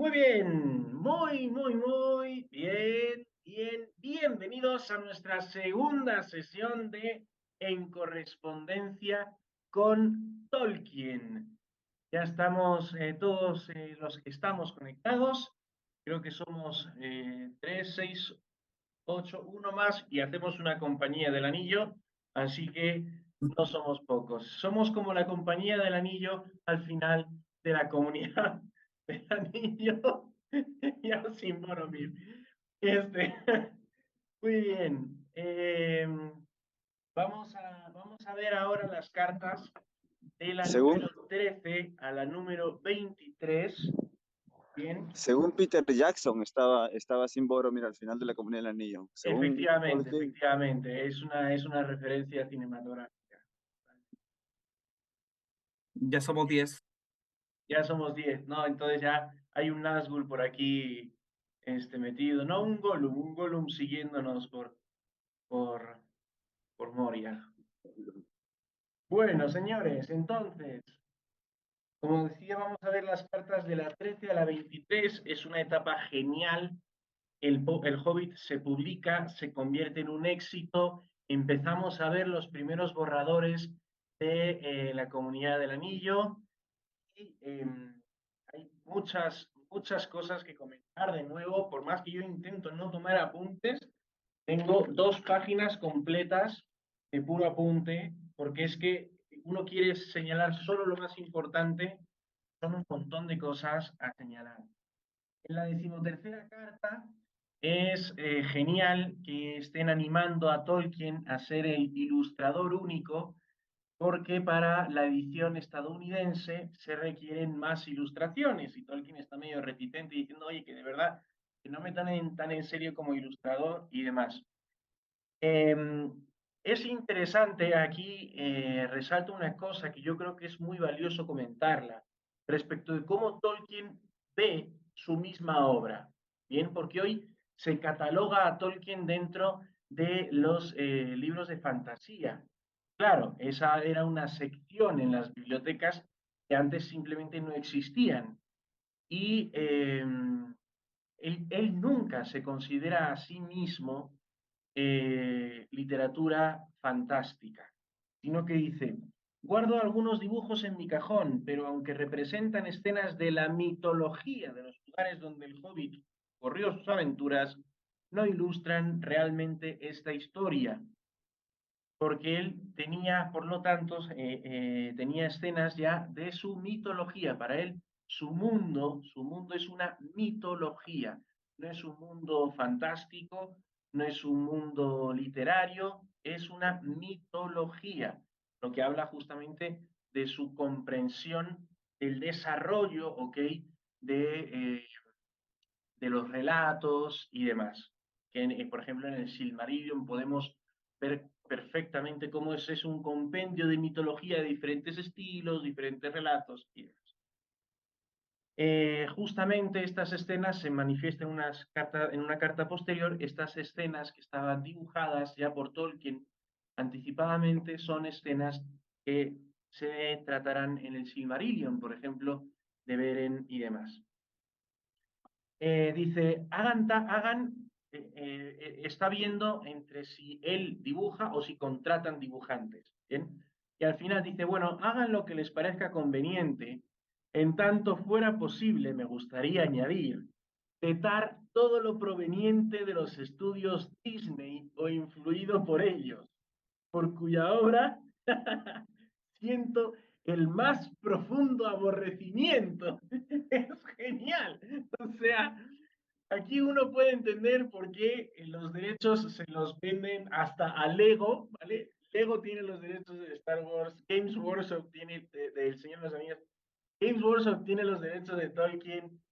Muy bien, muy bien. Bienvenidos a nuestra segunda sesión de En Correspondencia con Tolkien. Ya estamos todos los que estamos conectados. Creo que somos 3, 6, 8, uno más y hacemos una compañía del anillo, así que no somos pocos. Somos como la compañía del anillo al final de la comunidad del anillo. Ya sin Boromir. Este, muy bien. Vamos a ver ahora las cartas de la Según, número 13 a la número 23. Bien. según Peter Jackson, estaba sin Boromir al final de la Comunidad del Anillo. Según Efectivamente, Tolkien, efectivamente. Es una referencia cinematográfica. Ya somos 10. Ya somos 10, ¿no? Entonces ya hay un Nazgûl por aquí metido, no un Gollum siguiéndonos por, por Moria. Bueno, señores, entonces, como decía, vamos a ver las cartas de la 13 a la 23. Es una etapa genial. El Hobbit se publica, se convierte en un éxito. Empezamos a ver los primeros borradores de la Comunidad del Anillo. Y hay muchas cosas que comentar de nuevo, por más que yo intento no tomar apuntes, tengo 2 páginas completas de puro apunte, porque es que uno quiere señalar solo lo más importante, son un montón de cosas a señalar. En la 13ª carta es genial que estén animando a Tolkien a ser el ilustrador único porque para la edición estadounidense se requieren más ilustraciones y Tolkien está medio reticente diciendo, oye, que de verdad, que no me tomen tan en serio como ilustrador y demás. Es interesante aquí, resalto una cosa que yo creo que es muy valioso comentarla, respecto de cómo Tolkien ve su misma obra. Bien, porque hoy se cataloga a Tolkien dentro de los libros de fantasía. Claro, esa era una sección en las bibliotecas que antes simplemente no existían. Y él nunca se considera a sí mismo literatura fantástica, sino que dice, guardo algunos dibujos en mi cajón, pero aunque representan escenas de la mitología de los lugares donde el Hobbit corrió sus aventuras, no ilustran realmente esta historia, porque él tenía, por lo tanto, tenía escenas ya de su mitología. Para él, su mundo es una mitología, no es un mundo fantástico, no es un mundo literario, es una mitología, lo que habla justamente de su comprensión del desarrollo, ¿ok?, de, de los relatos y demás. Que, por ejemplo, en el Silmarillion podemos ver perfectamente cómo es un compendio de mitología de diferentes estilos, diferentes relatos y demás. Justamente estas escenas se manifiestan en una carta posterior. Estas escenas que estaban dibujadas ya por Tolkien anticipadamente son escenas que se tratarán en el Silmarillion, por ejemplo, de Beren y demás. Dice, está viendo entre si él dibuja o si contratan dibujantes. ¿Bien? Y al final dice, bueno, hagan lo que les parezca conveniente. En tanto fuera posible, me gustaría añadir, vetar todo lo proveniente de los estudios Disney o influido por ellos, por cuya obra siento el más profundo aborrecimiento. Es genial. O sea, aquí uno puede entender por qué los derechos se los venden hasta a Lego, ¿vale? Lego tiene los derechos de Star Wars, Games Workshop tiene del Señor de los Anillos, Games Workshop tiene los derechos de Tolkien,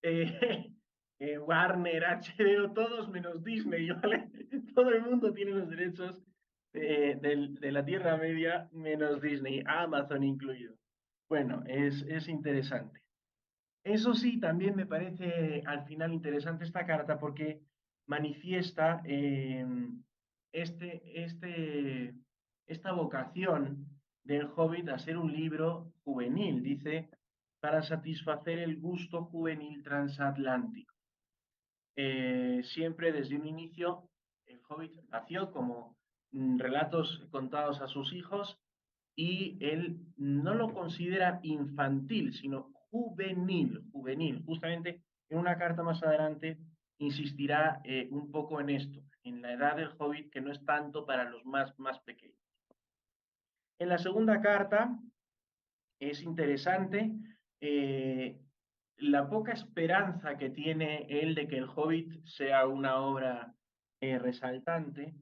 eh, Warner, HBO, todos menos Disney, ¿vale? Todo el mundo tiene los derechos de la Tierra Media menos Disney, Amazon incluido. Bueno, es interesante. Eso sí, también me parece al final interesante esta carta porque manifiesta esta vocación del Hobbit a ser un libro juvenil. Dice, para satisfacer el gusto juvenil transatlántico. Siempre desde un inicio, el Hobbit nació como relatos contados a sus hijos y él no lo considera infantil, sino juvenil, juvenil. Justamente en una carta más adelante insistirá un poco en esto, en la edad del Hobbit, que no es tanto para los más pequeños. En la segunda carta es interesante la poca esperanza que tiene él de que el Hobbit sea una obra resaltante.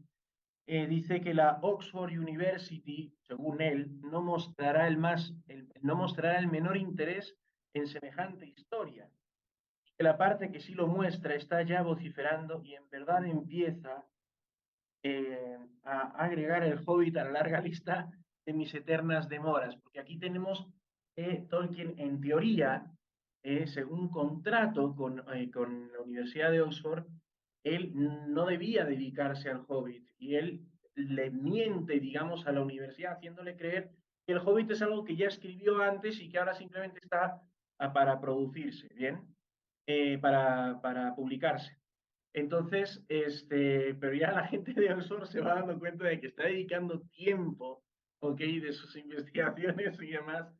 Dice que la Oxford University, según él, no mostrará el menor interés en semejante historia. Que la parte que sí lo muestra está ya vociferando y en verdad empieza a agregar el Hobbit a la larga lista de mis eternas demoras, porque aquí tenemos Tolkien, en teoría, según contrato con la Universidad de Oxford, él no debía dedicarse al Hobbit y él le miente, digamos, a la universidad, haciéndole creer que el Hobbit es algo que ya escribió antes y que ahora simplemente está para producirse, ¿bien? Para publicarse. Entonces, pero ya la gente de Oxford se va dando cuenta de que está dedicando tiempo, ¿ok? De sus investigaciones y demás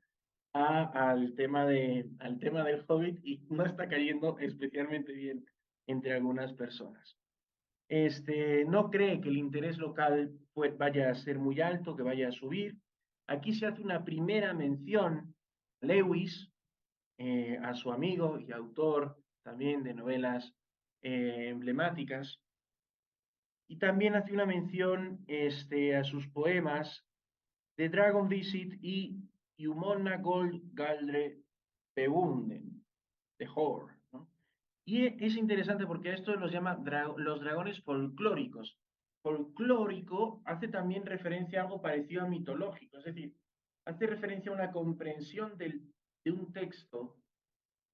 al tema del Hobbit y no está cayendo especialmente bien entre algunas personas. No cree que el interés local pues, vaya a ser muy alto, que vaya a subir. Aquí se hace una primera mención, Lewis, a su amigo y autor también de novelas emblemáticas, y también hace una mención a sus poemas The Dragon Visit y Humona Gold Galdre Begunden, de Hoare, ¿no? Y es interesante porque esto los llama los dragones folclóricos. Folclórico hace también referencia a algo parecido a mitológico, es decir, hace referencia a una comprensión de un texto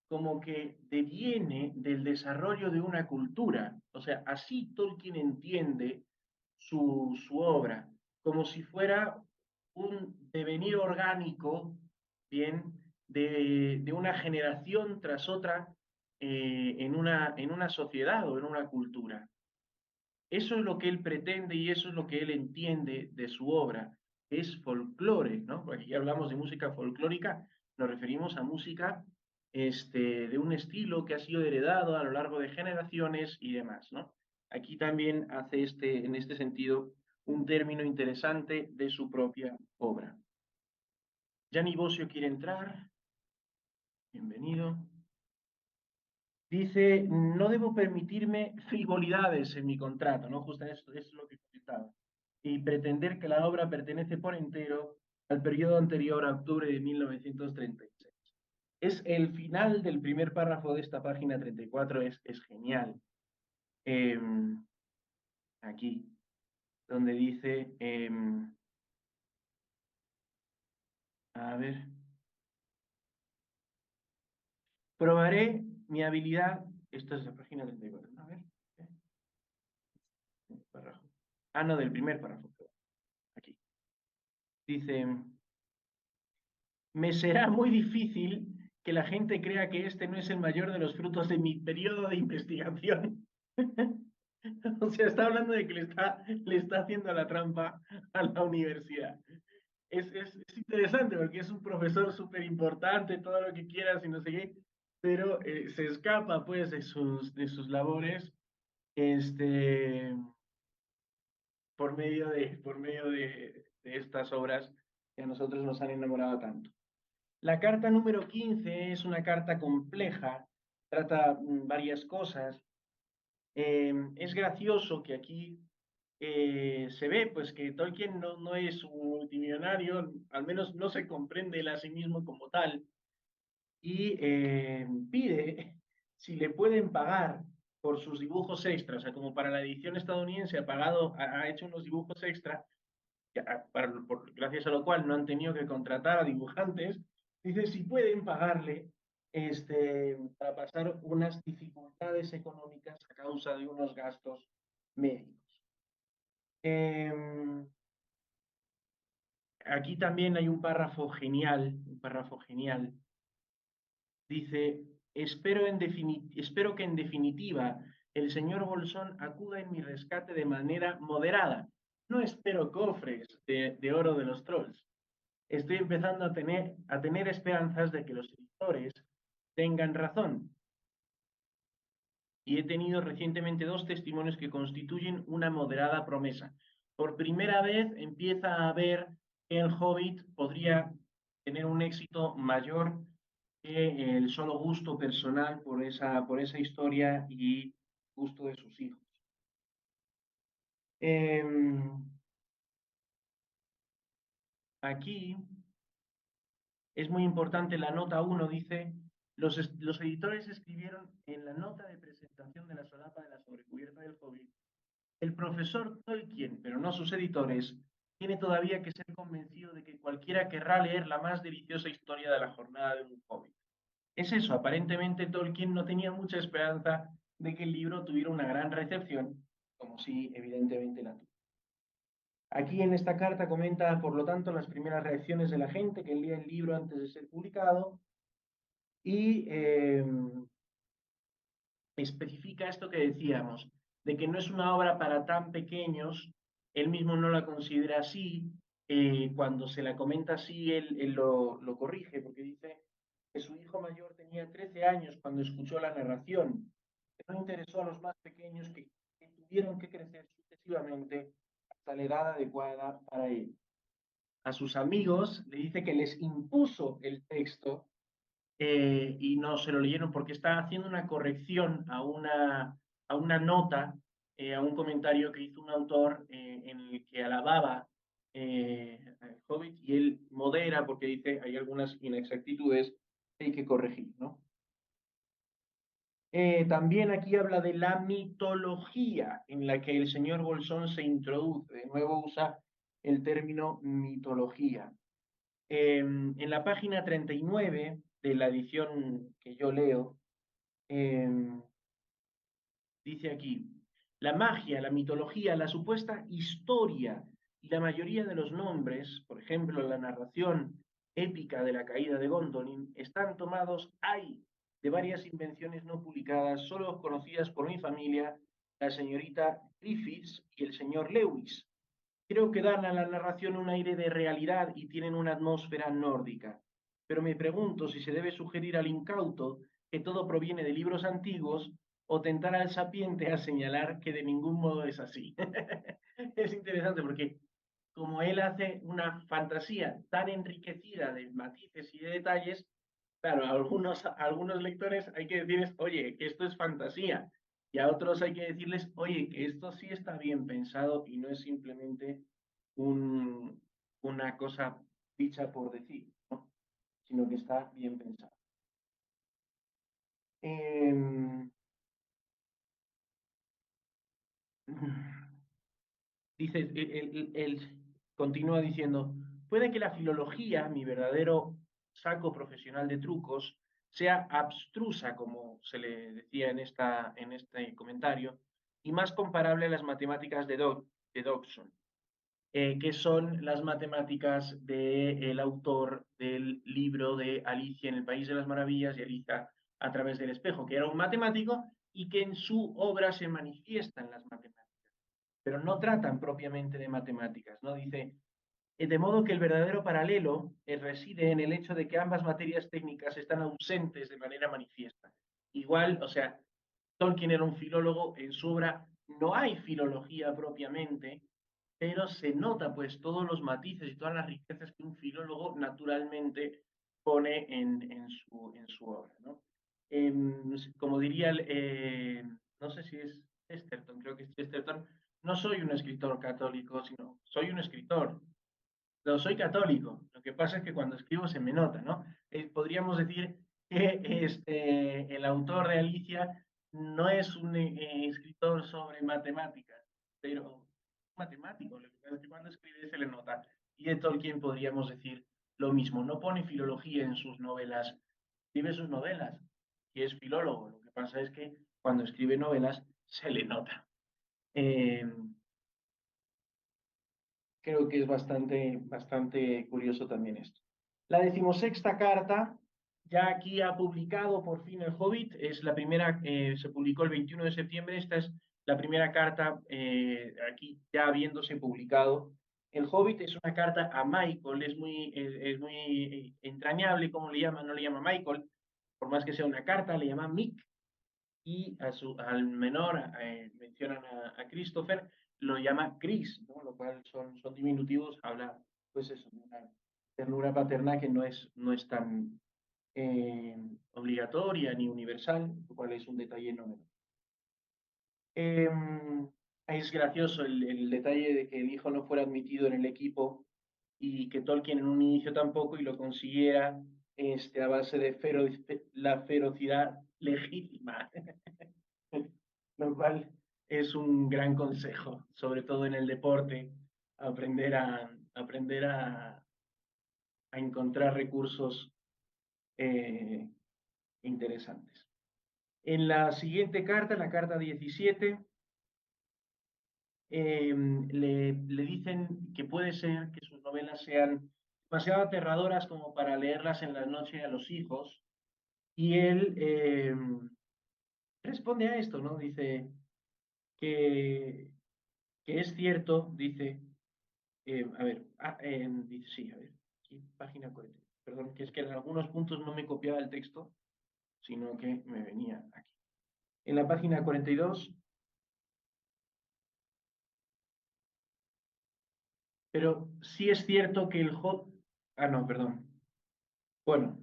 como que deviene del desarrollo de una cultura. O sea, así Tolkien entiende su obra, como si fuera un devenir orgánico, bien, de una generación tras otra en una sociedad o en una cultura. Eso es lo que él pretende y eso es lo que él entiende de su obra, es folclore, ¿no? Porque aquí hablamos de música folclórica, nos referimos a música de un estilo que ha sido heredado a lo largo de generaciones y demás, ¿no? Aquí también hace en este sentido un término interesante de su propia obra. Gianni Bosio quiere entrar. Bienvenido. Dice, no debo permitirme frivolidades en mi contrato, ¿no? Justo esto es lo que comentaba. Y pretender que la obra pertenece por entero al periodo anterior a octubre de 1936. Es el final del primer párrafo de esta página 34, es genial. Aquí, donde dice, a ver, probaré mi habilidad, esto es la página 34, a ver, párrafo. Ah, no, del primer párrafo, aquí. Dice, me será muy difícil que la gente crea que este no es el mayor de los frutos de mi periodo de investigación. O sea, está hablando de que le está haciendo la trampa a la universidad. Es interesante porque es un profesor súper importante, todo lo que quieras y no sé qué, pero se escapa pues de sus labores por medio de estas obras que a nosotros nos han enamorado tanto. La carta número 15 es una carta compleja, trata varias cosas. Es gracioso que aquí se ve pues que Tolkien no es un multimillonario, al menos no se comprende él a sí mismo como tal, y pide si le pueden pagar por sus dibujos extras, o sea, como para la edición estadounidense ha hecho unos dibujos extra, gracias a lo cual no han tenido que contratar a dibujantes, dice si pueden pagarle para pasar unas dificultades económicas a causa de unos gastos médicos. Aquí también hay un párrafo genial dice, espero que en definitiva el señor Bolsón acuda en mi rescate de manera moderada. No espero cofres de oro de los trolls. Estoy empezando a tener esperanzas de que los editores tengan razón. Y he tenido recientemente 2 testimonios que constituyen una moderada promesa. Por primera vez empieza a ver que el Hobbit podría tener un éxito mayor que el solo gusto personal por esa historia y gusto de sus hijos. Aquí es muy importante la nota 1, dice, los editores escribieron en la nota de presentación de la solapa de la sobrecubierta del Hobbit: el profesor Tolkien, pero no sus editores, tiene todavía que ser convencido de que cualquiera querrá leer la más deliciosa historia de la jornada de un Hobbit. Es eso, aparentemente Tolkien no tenía mucha esperanza de que el libro tuviera una gran recepción, como sí, evidentemente la tuvo. Aquí en esta carta comenta, por lo tanto, las primeras reacciones de la gente que leía el libro antes de ser publicado y especifica esto que decíamos, de que no es una obra para tan pequeños, él mismo no la considera así, cuando se la comenta así, él lo corrige, porque dice que su hijo mayor tenía 13 años cuando escuchó la narración, que no interesó a los más pequeños que tuvieron que crecer sucesivamente hasta la edad adecuada para él. A sus amigos le dice que les impuso el texto y no se lo leyeron porque está haciendo una corrección a una nota, a un comentario que hizo un autor en el que alababa al Hobbit y él modera porque dice hay algunas inexactitudes que hay que corregir, ¿no? También aquí habla de la mitología en la que el señor Bolsón se introduce. De nuevo usa el término mitología. En la página 39 de la edición que yo leo, dice aquí, la magia, la mitología, la supuesta historia y la mayoría de los nombres, por ejemplo, la narración épica de la caída de Gondolin, están tomados ahí de varias invenciones no publicadas, solo conocidas por mi familia, la señorita Griffiths y el señor Lewis. Creo que dan a la narración un aire de realidad y tienen una atmósfera nórdica. Pero me pregunto si se debe sugerir al incauto que todo proviene de libros antiguos o tentar al sapiente a señalar que de ningún modo es así. Es interesante porque como él hace una fantasía tan enriquecida de matices y de detalles, claro, a algunos lectores hay que decirles, oye, que esto es fantasía. Y a otros hay que decirles, oye, que esto sí está bien pensado y no es simplemente una cosa dicha por decir, ¿no? Sino que está bien pensado. Dice, él continúa diciendo, puede que la filología, mi verdadero saco profesional de trucos, sea abstrusa, como se le decía en este comentario, y más comparable a las matemáticas de Dodson, que son las matemáticas del autor del libro de Alicia en el País de las Maravillas y Alicia a través del espejo, que era un matemático y que en su obra se manifiestan las matemáticas, pero no tratan propiamente de matemáticas, ¿no? Dice, de modo que el verdadero paralelo reside en el hecho de que ambas materias técnicas están ausentes de manera manifiesta. Igual, o sea, Tolkien era un filólogo, en su obra no hay filología propiamente, pero se nota pues todos los matices y todas las riquezas que un filólogo naturalmente pone en su obra, ¿no? Como diría, no sé si es Chesterton, creo que es Chesterton, no soy un escritor católico, sino soy un escritor. No, soy católico. Lo que pasa es que cuando escribo se me nota, ¿no? Podríamos decir que el autor de Alicia no es un escritor sobre matemáticas, pero matemático. Lo que pasa es que cuando escribe se le nota. Y de Tolkien podríamos decir lo mismo. No pone filología en sus novelas, escribe sus novelas y es filólogo. Lo que pasa es que cuando escribe novelas se le nota. Eh, Creo que es bastante curioso también esto. La decimosexta carta ya aquí ha publicado por fin El Hobbit, es la primera, se publicó el 21 de septiembre, esta es la primera carta aquí ya habiéndose publicado. El Hobbit es una carta a Michael, es muy entrañable, como le llama, no le llama Michael, por más que sea una carta, le llama Mick, y al menor, mencionan a Christopher, lo llama Chris, ¿no? Lo cual son diminutivos, habla, pues eso, de una ternura paterna que no es tan eh, obligatoria ni universal, lo cual es un detalle no menor. Es gracioso el detalle de que el hijo no fuera admitido en el equipo y que Tolkien en un inicio tampoco y lo consiguiera a base de la ferocidad legítima, lo cual es un gran consejo, sobre todo en el deporte, aprender a encontrar recursos eh, interesantes. En la siguiente carta, la carta 17, le dicen que puede ser que sus novelas sean demasiado aterradoras como para leerlas en la noche a los hijos. Y él responde a esto, ¿no? Dice que es cierto, dice, a ver, dice, sí, a ver, aquí, página 40. Perdón, que es que en algunos puntos no me copiaba el texto, sino que me venía aquí. En la página 42. Pero sí es cierto que el Hobbit, ah, no, perdón. Bueno,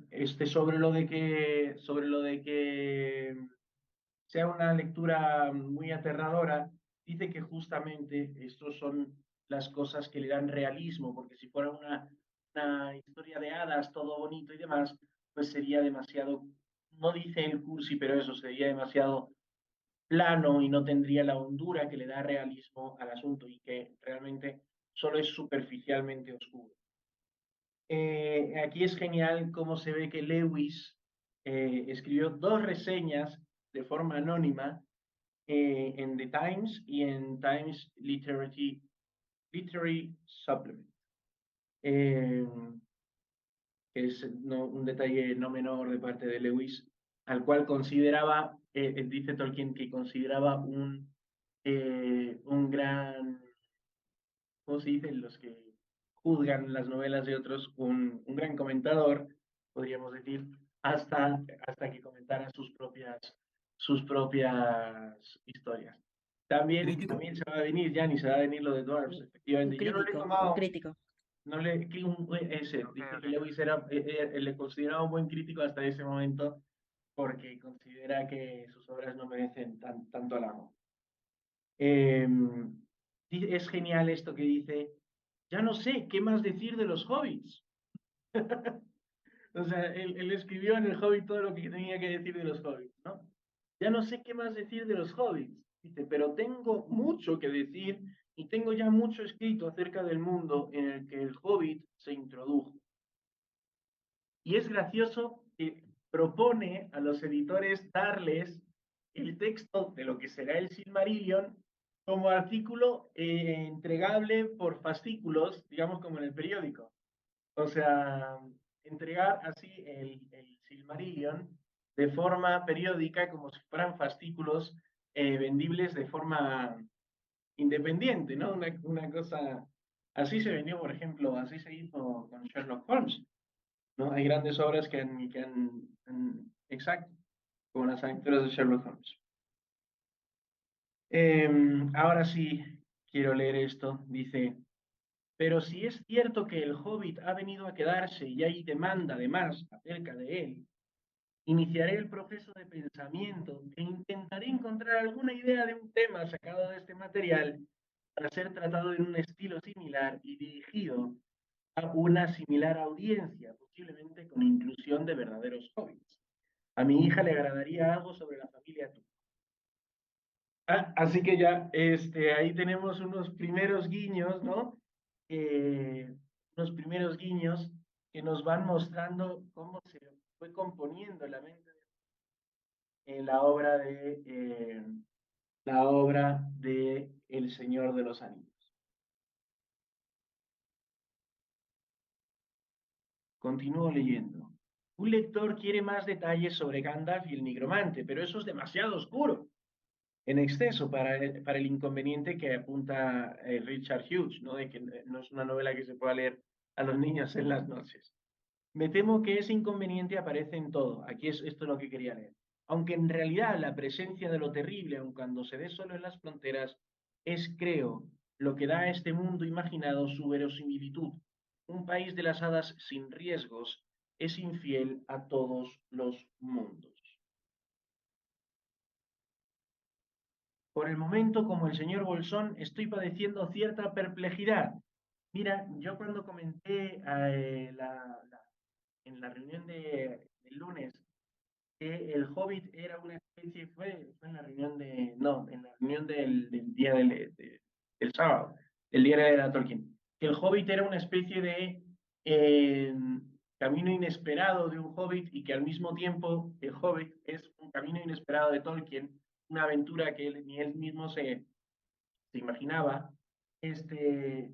sobre lo de que sea una lectura muy aterradora, dice que justamente estos son las cosas que le dan realismo, porque si fuera una historia de hadas, todo bonito y demás, pues sería demasiado, no dice el cursi, pero eso sería demasiado plano y no tendría la hondura que le da realismo al asunto y que realmente solo es superficialmente oscuro. Aquí es genial cómo se ve que Lewis escribió dos reseñas de forma anónima en The Times y en Times Literary Supplement, eh, que es un detalle no menor de parte de Lewis, al cual consideraba, dice Tolkien, que consideraba un gran, ¿cómo se dice? Los que juzgan las novelas de otros, un gran comentador, podríamos decir, hasta que comentara sus propias historias. También, Crítico. también se va a venir, ya ni se va a venir lo de Dwarfs, Un efectivamente. Yo no le he crítico, un tomado, crítico. no le, ese, Ok, dice que ok. Lewis le consideraba un buen crítico hasta ese momento porque considera que sus obras no merecen tanto halago. Es genial esto que dice, ya no sé qué más decir de los hobbits. O sea, él escribió en el Hobbit todo lo que tenía que decir de los hobbits, ¿no? Ya no sé qué más decir de los hobbits, dice, pero tengo mucho que decir y tengo ya mucho escrito acerca del mundo en el que el hobbit se introdujo. Y es gracioso que propone a los editores darles el texto de lo que será el Silmarillion como artículo entregable por fascículos, digamos como en el periódico. O sea, entregar así el Silmarillion de forma periódica como si fueran fascículos vendibles de forma independiente, ¿no? Una cosa, así se vendió, por ejemplo, así se hizo con Sherlock Holmes, ¿no? Hay grandes obras exacto, como las aventuras de Sherlock Holmes. Ahora sí, quiero leer esto, dice, pero si es cierto que el Hobbit ha venido a quedarse y hay demanda de más acerca de él, iniciaré el proceso de pensamiento e intentaré encontrar alguna idea de un tema sacado de este material para ser tratado en un estilo similar y dirigido a una similar audiencia, posiblemente con inclusión de verdaderos hobbits. A mi hija le agradaría algo sobre la familia Tuco. Así que ya, ahí tenemos unos primeros guiños, ¿no? Unos primeros guiños que nos van mostrando cómo se fue componiendo la mente en la obra de El Señor de los Anillos. Continúo leyendo. Un lector quiere más detalles sobre Gandalf y el nigromante, pero eso es demasiado oscuro, en exceso para el inconveniente que apunta Richard Hughes, ¿no? De que no es una novela que se pueda leer a los niños en las noches. Me temo que ese inconveniente aparece en todo. Aquí esto es lo que quería leer. Aunque en realidad la presencia de lo terrible, aun cuando se ve solo en las fronteras, es, creo, lo que da a este mundo imaginado su verosimilitud. Un país de las hadas sin riesgos es infiel a todos los mundos. Por el momento, como el señor Bolsón, estoy padeciendo cierta perplejidad. Mira, yo cuando comenté en la reunión del lunes que el Hobbit era una especie, fue en la reunión no, en la reunión del día del sábado, el día de la Tolkien, que el Hobbit era una especie de eh, camino inesperado de un Hobbit y que al mismo tiempo el Hobbit es un camino inesperado de Tolkien, una aventura que ni él mismo se imaginaba. Este,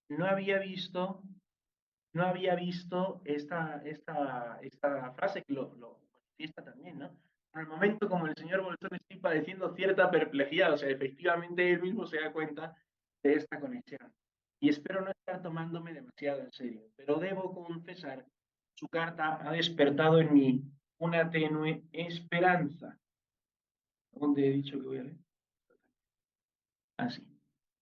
no había visto no había visto esta frase que lo manifiesta también, ¿no? Por el momento, como el señor Bolsón, estoy padeciendo cierta perplejidad, o sea, efectivamente él mismo se da cuenta de esta conexión. Y espero no estar tomándome demasiado en serio, pero debo confesar, su carta ha despertado en mí una tenue esperanza. ¿Dónde he dicho que voy a leer? Así.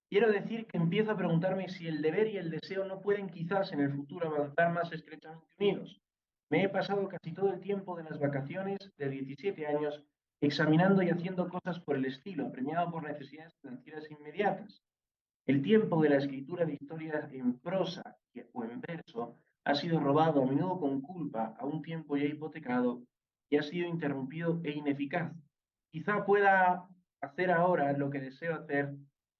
Quiero decir que empiezo a preguntarme si el deber y el deseo no pueden quizás en el futuro avanzar más estrechamente unidos. Me he pasado casi todo el tiempo de las vacaciones de 17 años examinando y haciendo cosas por el estilo, apremiado por necesidades financieras inmediatas. El tiempo de la escritura de historias en prosa o en verso ha sido robado a menudo con culpa a un tiempo ya hipotecado y ha sido interrumpido e ineficaz. Quizá pueda hacer ahora lo que deseo hacer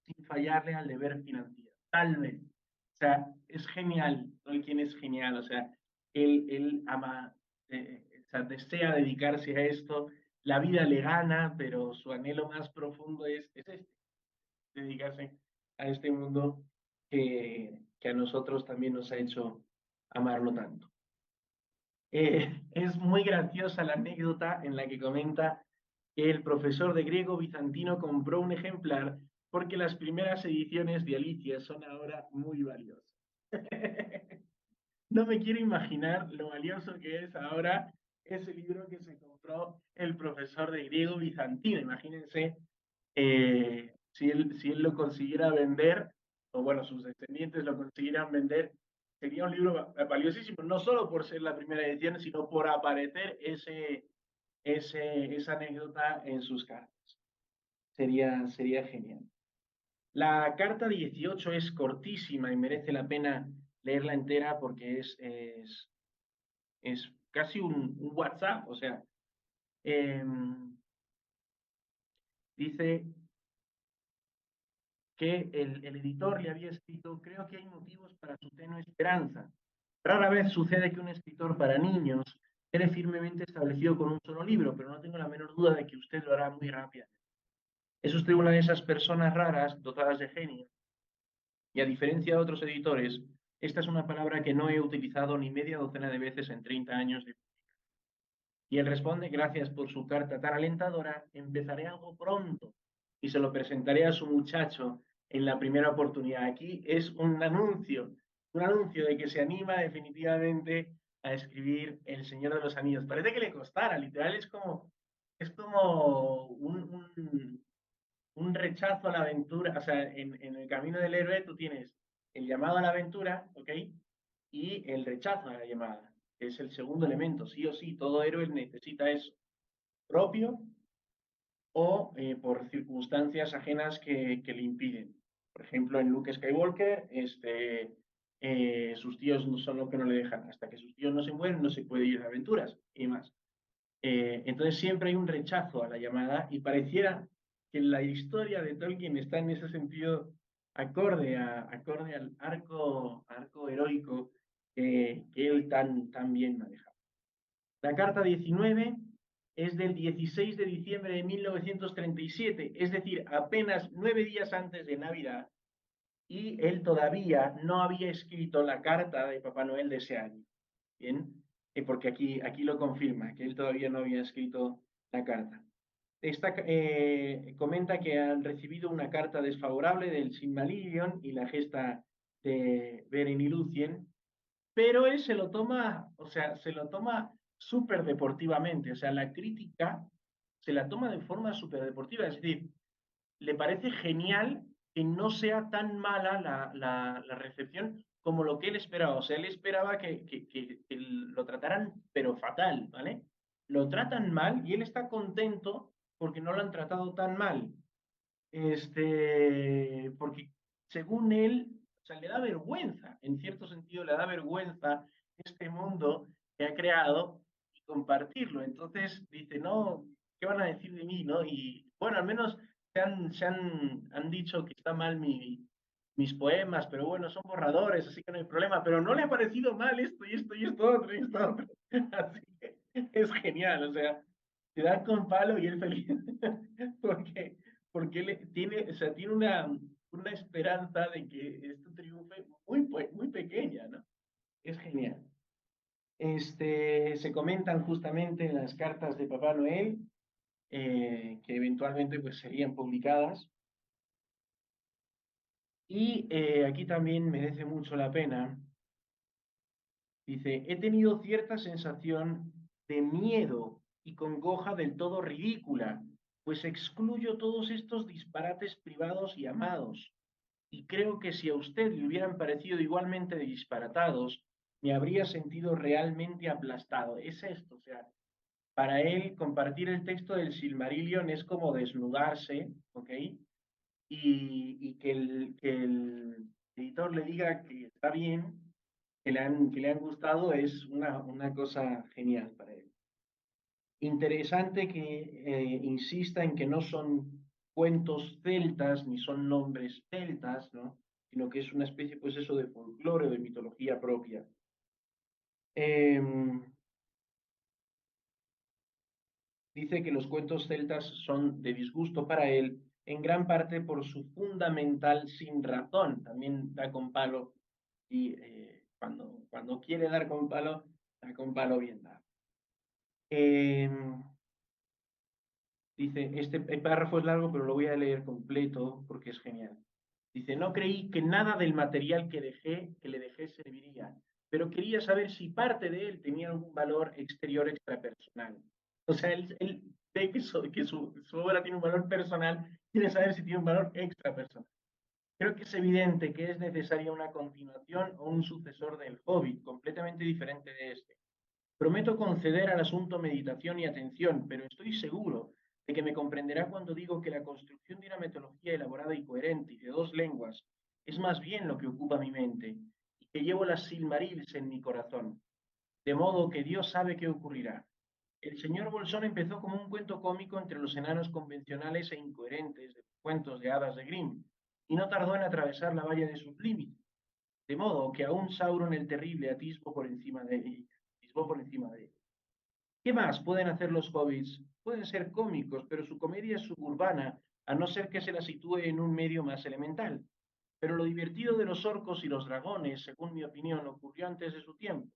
sin fallarle al deber financiero. Tal vez. O sea, es genial. Tolkien es genial. O sea, él ama, o sea, desea dedicarse a esto. La vida le gana, pero su anhelo más profundo es este, dedicarse a este mundo que a nosotros también nos ha hecho amarlo tanto. Es muy graciosa la anécdota en la que comenta que el profesor de griego bizantino compró un ejemplar porque las primeras ediciones de Alicia son ahora muy valiosas. No me quiero imaginar lo valioso que es ahora ese libro que se compró el profesor de griego bizantino. Imagínense si él lo consiguiera vender, o bueno, sus descendientes lo consiguieran vender, sería un libro valiosísimo, no solo por ser la primera edición, sino por aparecer esa anécdota en sus cartas. Sería genial. La carta 18 es cortísima y merece la pena leerla entera porque es casi un WhatsApp, o sea, eh, dice que el editor le había escrito, creo que hay motivos para su tenue esperanza. Rara vez sucede que un escritor para niños quede firmemente establecido con un solo libro, pero no tengo la menor duda de que usted lo hará muy rápido. Es usted una de esas personas raras, dotadas de genio, y a diferencia de otros editores, esta es una palabra que no he utilizado ni media docena de veces en 30 años de... Y él responde, gracias por su carta tan alentadora, empezaré algo pronto y se lo presentaré a su muchacho en la primera oportunidad. Aquí es un anuncio de que se anima definitivamente a escribir El Señor de los Anillos. Parece que le costara, literal, es como un rechazo a la aventura. O sea, en el camino del héroe tú tienes el llamado a la aventura, ¿ok? Y el rechazo a la llamada, que es el segundo elemento. Sí o sí, todo héroe necesita eso, propio o por circunstancias ajenas que le impiden. Por ejemplo, en Luke Skywalker, sus tíos no son lo que no le dejan. Hasta que sus tíos no se mueren, no se puede ir de aventuras y más. Entonces siempre hay un rechazo a la llamada y pareciera que la historia de Tolkien está en ese sentido acorde al arco heroico que él tan bien maneja. La carta 19 es del 16 de diciembre de 1937, es decir, apenas 9 días antes de Navidad, y él todavía no había escrito la carta de Papá Noel de ese año. Bien, porque aquí lo confirma, que él todavía no había escrito la carta. Comenta que han recibido una carta desfavorable del Silmarillion y la gesta de Beren y Lucien, pero él se lo toma, o sea, se lo toma súper deportivamente, o sea, la crítica se la toma de forma súper deportiva, es decir, le parece genial que no sea tan mala la recepción como lo que él esperaba. O sea, él esperaba que lo trataran, pero fatal, ¿vale? Lo tratan mal y él está contento porque no lo han tratado tan mal. Porque según él, o sea, le da vergüenza, en cierto sentido le da vergüenza este mundo que ha creado y compartirlo. Entonces dice, no, ¿qué van a decir de mí, no? Y bueno, al menos han dicho que está mal mis poemas, pero bueno, son borradores, así que no hay problema, pero no le ha parecido mal esto y esto y esto otro y esto otro. Así que es genial, o sea, te dan con palo y él feliz, porque porque él tiene, o sea, tiene una esperanza de que esto triunfe muy pequeña, ¿no? Es genial. Se comentan justamente en las cartas de Papá Noel, que eventualmente pues serían publicadas. Y aquí también merece mucho la pena. Dice, he tenido cierta sensación de miedo y congoja del todo ridícula, pues excluyo todos estos disparates privados y amados. Y creo que si a usted le hubieran parecido igualmente disparatados, me habría sentido realmente aplastado. Es esto, o sea, para él compartir el texto del Silmarillion es como desnudarse, ¿ok? Y que el editor le diga que está bien, que le han gustado, es una cosa genial para él. Interesante que insista en que no son cuentos celtas ni son nombres celtas, ¿no? Sino que es una especie, pues eso, de folclore o de mitología propia. Eh, Dice que los cuentos celtas son de disgusto para él, en gran parte por su fundamental sin razón. También da con palo y cuando quiere dar con palo, da con palo bien dado. Eh, Dice, este párrafo es largo, pero lo voy a leer completo porque es genial. Dice, no creí que nada del material que le dejé serviría, pero quería saber si parte de él tenía algún valor exterior extrapersonal. O sea, él ve que su obra tiene un valor personal, quiere saber si tiene un valor extrapersonal. Creo que es evidente que es necesaria una continuación o un sucesor del Hobbit, completamente diferente de este. Prometo conceder al asunto meditación y atención, pero estoy seguro de que me comprenderá cuando digo que la construcción de una metodología elaborada y coherente y de dos lenguas es más bien lo que ocupa mi mente, y que llevo las Silmarils en mi corazón. De modo que Dios sabe qué ocurrirá. El señor Bolsón empezó como un cuento cómico entre los enanos convencionales e incoherentes de los cuentos de hadas de Grimm, y no tardó en atravesar la valla de sus límites, de modo que aún Sauron el Terrible atisbó por encima de ella. ¿Qué más pueden hacer los hobbits? Pueden ser cómicos, pero su comedia es suburbana, a no ser que se la sitúe en un medio más elemental. Pero lo divertido de los orcos y los dragones, según mi opinión, ocurrió antes de su tiempo.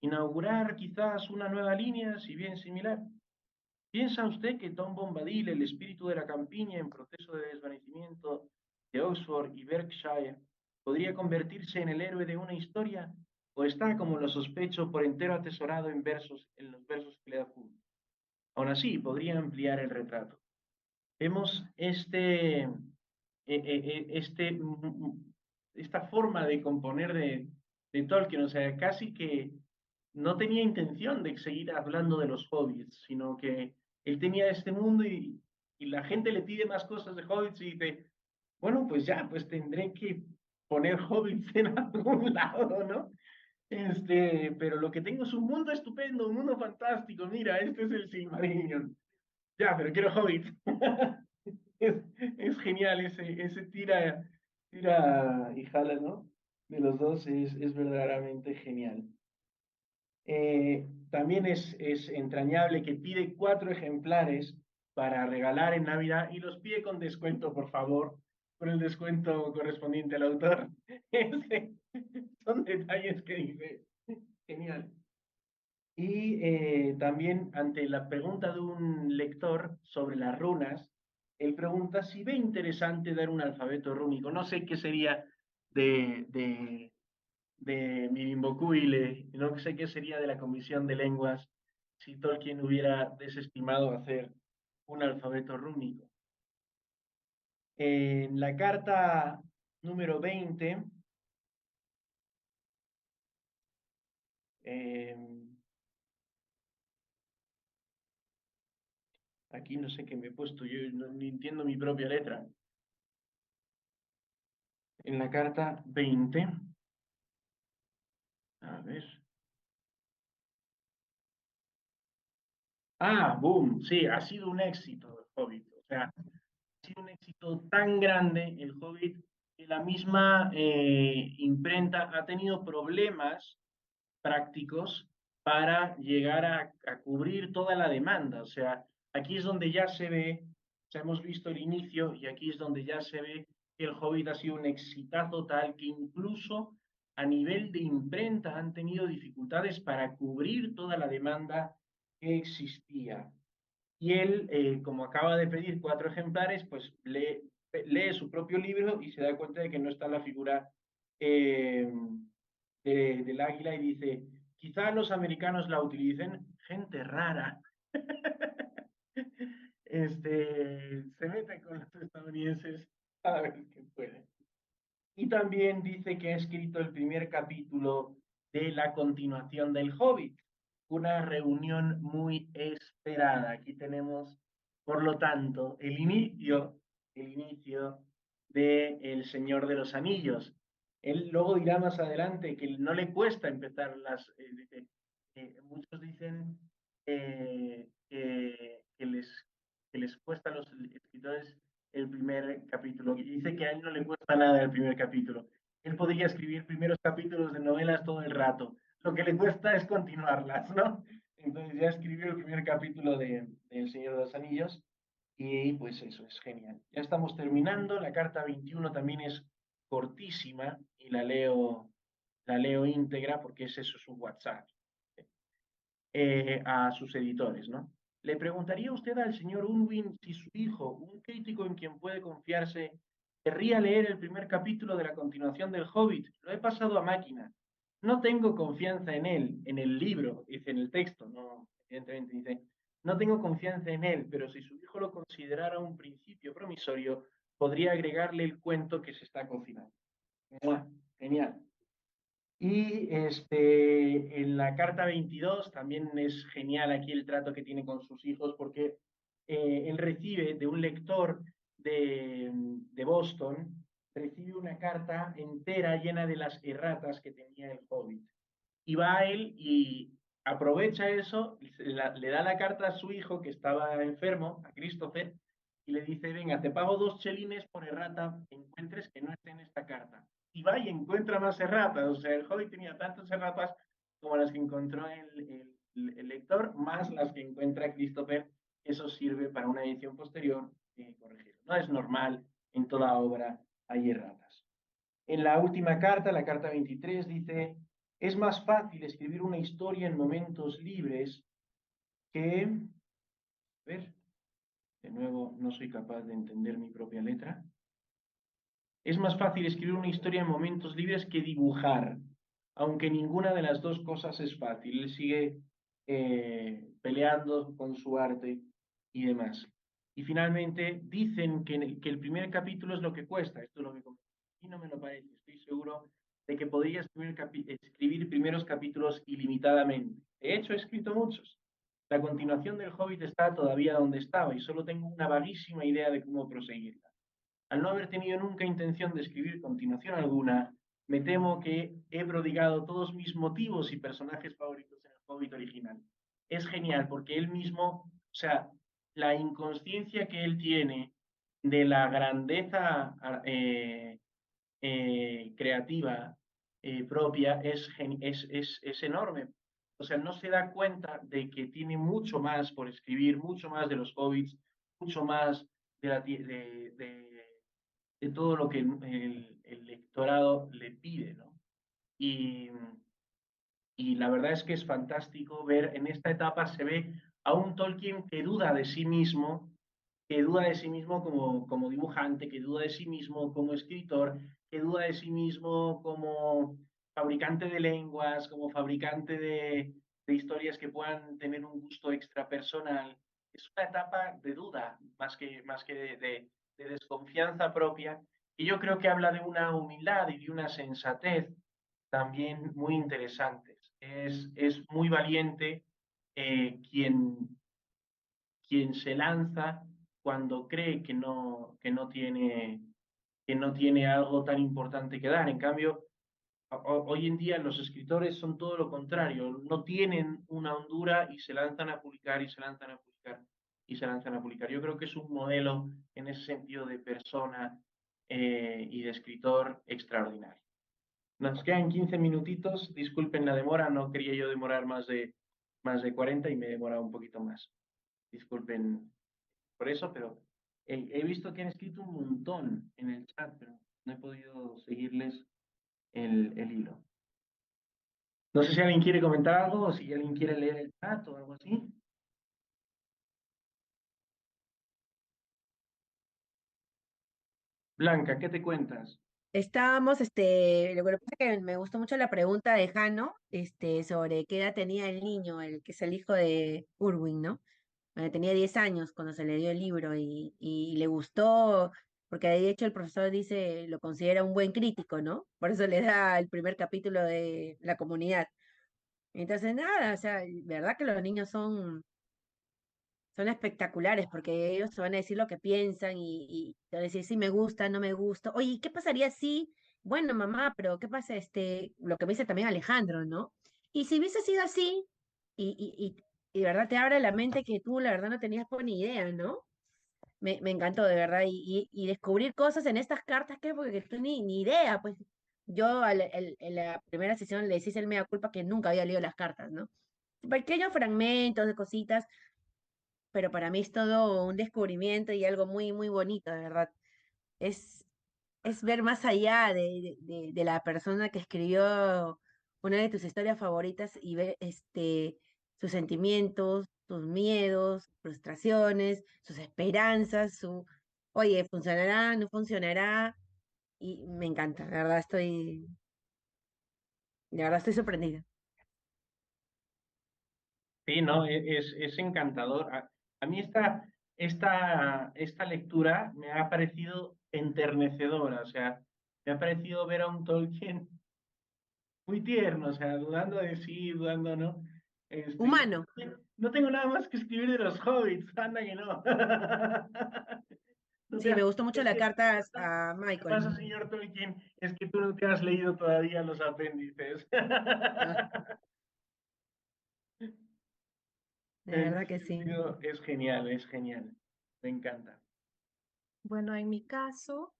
Inaugurar quizás una nueva línea, si bien similar. ¿Piensa usted que Tom Bombadil, el espíritu de la campiña en proceso de desvanecimiento de Oxford y Berkshire, podría convertirse en el héroe de una historia? ¿O está, como lo sospecho, por entero atesorado en los versos que le da Poe? Aún así, podría ampliar el retrato. Vemos esta forma de componer de Tolkien, o sea, casi que no tenía intención de seguir hablando de los hobbits, sino que él tenía este mundo y la gente le pide más cosas de hobbits y dice, bueno, pues ya, pues tendré que poner hobbits en algún lado, ¿no? Pero lo que tengo es un mundo estupendo, un mundo fantástico, mira, este es el Silmarillion. Ya, pero quiero hobbits. Es, es genial ese tira y jala, ¿no? De los dos es verdaderamente genial. También es entrañable que pide 4 ejemplares para regalar en Navidad y los pide con descuento, por favor, con el descuento correspondiente al autor. Son detalles que dice, genial. Y también ante la pregunta de un lector sobre las runas, él pregunta si ve interesante dar un alfabeto rúnico. No sé qué sería de Mimimbokuile, no sé qué sería de la Comisión de Lenguas si Tolkien hubiera desestimado hacer un alfabeto rúnico. En la carta número 20, aquí no sé qué me he puesto, yo no, ni entiendo mi propia letra. En la carta 20, a ver. Ah, boom, sí, ha sido un éxito el Hobbit. O sea, ha sido un éxito tan grande el Hobbit que la misma imprenta ha tenido problemas prácticos para llegar a cubrir toda la demanda. O sea, aquí es donde ya se ve, o sea, hemos visto el inicio y aquí es donde ya se ve que el Hobbit ha sido un exitazo tal que incluso a nivel de imprenta han tenido dificultades para cubrir toda la demanda que existía. Y él, como acaba de pedir 4 ejemplares, pues lee su propio libro y se da cuenta de que no está la figura eh, del águila y dice, quizá los americanos la utilicen, gente rara. Se mete con los estadounidenses cada vez que puede. Y también dice que ha escrito el primer capítulo de la continuación del Hobbit, una reunión muy esperada. Aquí tenemos, por lo tanto, el inicio de El Señor de los Anillos. Él luego dirá más adelante que no le cuesta empezar muchos dicen que les cuesta a los escritores el primer capítulo. Y dice que a él no le cuesta nada el primer capítulo. Él podría escribir primeros capítulos de novelas todo el rato. Lo que le cuesta es continuarlas, ¿no? Entonces ya escribió el primer capítulo de El Señor de los Anillos y pues eso es genial. Ya estamos terminando. La carta 21 también es cortísima y la leo íntegra porque eso es un WhatsApp a sus editores, ¿no? Le preguntaría usted al señor Unwin si su hijo, un crítico en quien puede confiarse, querría leer el primer capítulo de la continuación del Hobbit. Lo he pasado a máquina. No tengo confianza en él, en el libro, dice en el texto, no, evidentemente dice, no tengo confianza en él, pero si su hijo lo considerara un principio promisorio, podría agregarle el cuento que se está cocinando. Genial. Y en la carta 22 también es genial aquí el trato que tiene con sus hijos porque él recibe de un lector de Boston, recibe una carta entera llena de las erratas que tenía el Hobbit. Y va a él y aprovecha eso, le da la carta a su hijo que estaba enfermo, a Christopher, y le dice, venga, te pago 2 chelines por errata que encuentres que no esté en esta carta. Y va y encuentra más erratas. O sea, el Hobbit tenía tantas erratas como las que encontró el lector, más las que encuentra Christopher. Eso sirve para una edición posterior corregir. No es normal, en toda obra hay erratas. En la última carta, la carta 23, dice, es más fácil escribir una historia en momentos libres que, a ver, de nuevo no soy capaz de entender mi propia letra, es más fácil escribir una historia en momentos libres que dibujar, aunque ninguna de las dos cosas es fácil. Él sigue peleando con su arte y demás. Y finalmente dicen que el primer capítulo es lo que cuesta. Esto es lo que y no me lo parece. Estoy seguro de que podría escribir primeros capítulos ilimitadamente. De hecho, he escrito muchos. La continuación del Hobbit está todavía donde estaba y solo tengo una vaguísima idea de cómo proseguirla. Al no haber tenido nunca intención de escribir continuación alguna, me temo que he prodigado todos mis motivos y personajes favoritos en el Hobbit original. Es genial porque él mismo, o sea, la inconsciencia que él tiene de la grandeza creativa propia es enorme. O sea, no se da cuenta de que tiene mucho más por escribir, mucho más de los hobbits, mucho más de todo lo que el lectorado le pide, ¿no? Y Y la verdad es que es fantástico ver, en esta etapa se ve a un Tolkien que duda de sí mismo, que duda de sí mismo como dibujante, que duda de sí mismo como escritor, que duda de sí mismo como fabricante de lenguas, como fabricante de historias que puedan tener un gusto extrapersonal. Es una etapa de duda, más que de desconfianza propia, y yo creo que habla de una humildad y de una sensatez también muy interesantes. Es muy valiente quien se lanza cuando cree que no tiene algo tan importante que dar. En cambio, hoy en día los escritores son todo lo contrario, no tienen una hondura y se lanzan a publicar y se lanzan a publicar y se lanzan a publicar. Yo creo que es un modelo en ese sentido de persona y de escritor extraordinario. Nos quedan 15 minutitos, disculpen la demora, no quería yo demorar más de 40 y me he demorado un poquito más. Disculpen por eso, pero he visto que han escrito un montón en el chat, pero no he podido seguirles el hilo. No sé si alguien quiere comentar algo o si alguien quiere leer el chat o algo así. Blanca, ¿qué te cuentas? Estábamos, lo que pasa es que me gustó mucho la pregunta de Jano, sobre qué edad tenía el niño, el que es el hijo de Urwin, ¿no? Tenía 10 años cuando se le dio el libro y le gustó, porque de hecho el profesor dice, lo considera un buen crítico, ¿no? Por eso le da el primer capítulo de la comunidad. Entonces, nada, o sea, verdad que los niños son espectaculares porque ellos te van a decir lo que piensan y te van a decir si me gusta, no me gusta. Oye, ¿y qué pasaría si? Bueno, mamá, pero ¿qué pasa? Lo que me dice también Alejandro, ¿no? Y si hubiese sido así, y de verdad te abre la mente que tú, la verdad, no tenías por ni idea, ¿no? Me encantó, de verdad, y descubrir cosas en estas cartas que porque tú ni idea, pues yo en la primera sesión le decís el mea culpa que nunca había leído las cartas, ¿no? Pequeños fragmentos de cositas, pero para mí es todo un descubrimiento y algo muy, muy bonito, de verdad. Es, es ver más allá de la persona que escribió una de tus historias favoritas y ver sus sentimientos, sus miedos, frustraciones, sus esperanzas, oye, ¿funcionará? ¿No funcionará? Y me encanta, de verdad estoy sorprendida. Sí, no, es encantador. A mí esta lectura me ha parecido enternecedora, o sea, me ha parecido ver a un Tolkien muy tierno, o sea, dudando de sí, dudando no. Este, Humano. no tengo nada más que escribir de los hobbits, anda que no. No te Sí, has- me gustó mucho es la que carta lo a que Michael. pasa, señor Tolkien, es que tú no te has leído todavía los apéndices. Ah, de En verdad ese que sí. sentido, es genial, es genial. Me encanta. Bueno, en mi caso,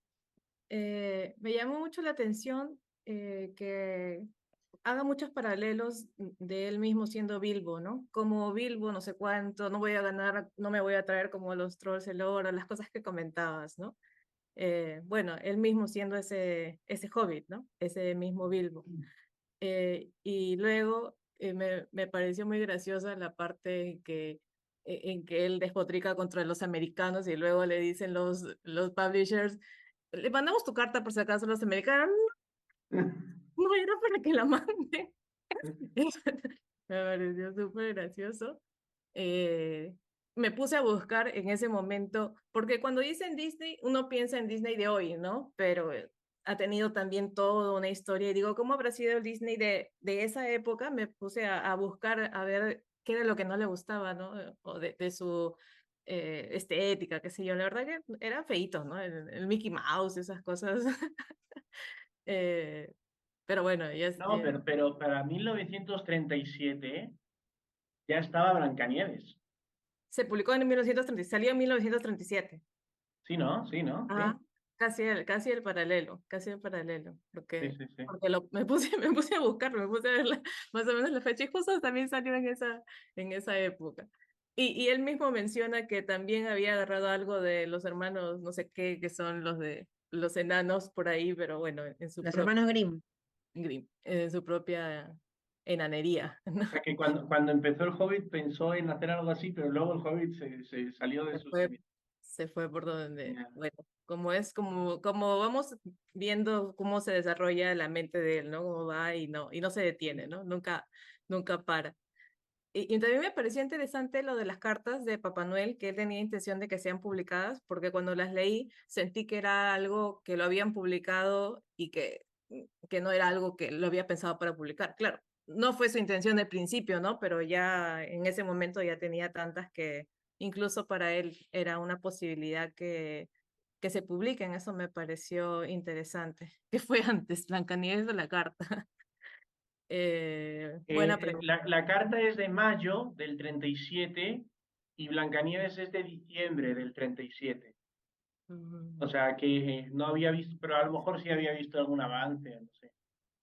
me llamó mucho la atención que haga muchos paralelos de él mismo siendo Bilbo, ¿no? Como Bilbo, no sé cuánto, no voy a ganar, no me voy a traer como los trolls el oro, las cosas que comentabas, ¿no? Bueno, él mismo siendo ese hobbit, ¿no? Ese mismo Bilbo. Y luego me pareció muy graciosa la parte en que él despotrica contra los americanos y luego le dicen los publishers, le mandamos tu carta por si acaso a los americanos, no era para que la mande. Me pareció súper gracioso. Eh, Me puse a buscar en ese momento, porque cuando dicen Disney, uno piensa en Disney de hoy, ¿no? Pero ha tenido también toda una historia y digo, ¿cómo habrá sido el Disney de esa época? Me puse a buscar a ver qué era lo que no le gustaba, ¿no? O de su estética, qué sé yo. La verdad que era feíto, ¿no? El Mickey Mouse, esas cosas. Eh, pero bueno, No, pero para 1937 ya estaba Blancanieves. se publicó en 1930, salió en 1937. Sí, ¿no? Sí, ¿no? Sí, Ajá, casi el paralelo, sí, porque, sí, sí. porque me puse a buscar, me puse a ver más o menos la fecha y justo también salió en esa época. Y él mismo menciona que también había agarrado algo de los hermanos, no sé qué, que son los de los enanos por ahí, pero bueno, en su Los propia hermanos Grimm. Grimm, en su propia enanería, ¿no? O sea que cuando empezó el Hobbit pensó en hacer algo así, pero luego el Hobbit se salió de Se sus fue, límites. se fue por donde, Ya. bueno, como vamos viendo cómo se desarrolla la mente de él, ¿no? Cómo va y no se detiene, ¿no? Nunca para. Y también me pareció interesante lo de las cartas de Papá Noel, que él tenía intención de que sean publicadas, porque cuando las leí sentí que era algo que lo habían publicado y que no era algo que lo había pensado para publicar. Claro, no fue su intención de principio, ¿no? Pero ya en ese momento ya tenía tantas que incluso para él era una posibilidad que se publiquen. Eso me pareció interesante. ¿Qué fue antes, Blancanieves o la carta? Buena pregunta. La carta es de mayo del 37 y Blancanieves es de diciembre del 37. O sea que no había visto, pero a lo mejor sí había visto algún avance, no sé.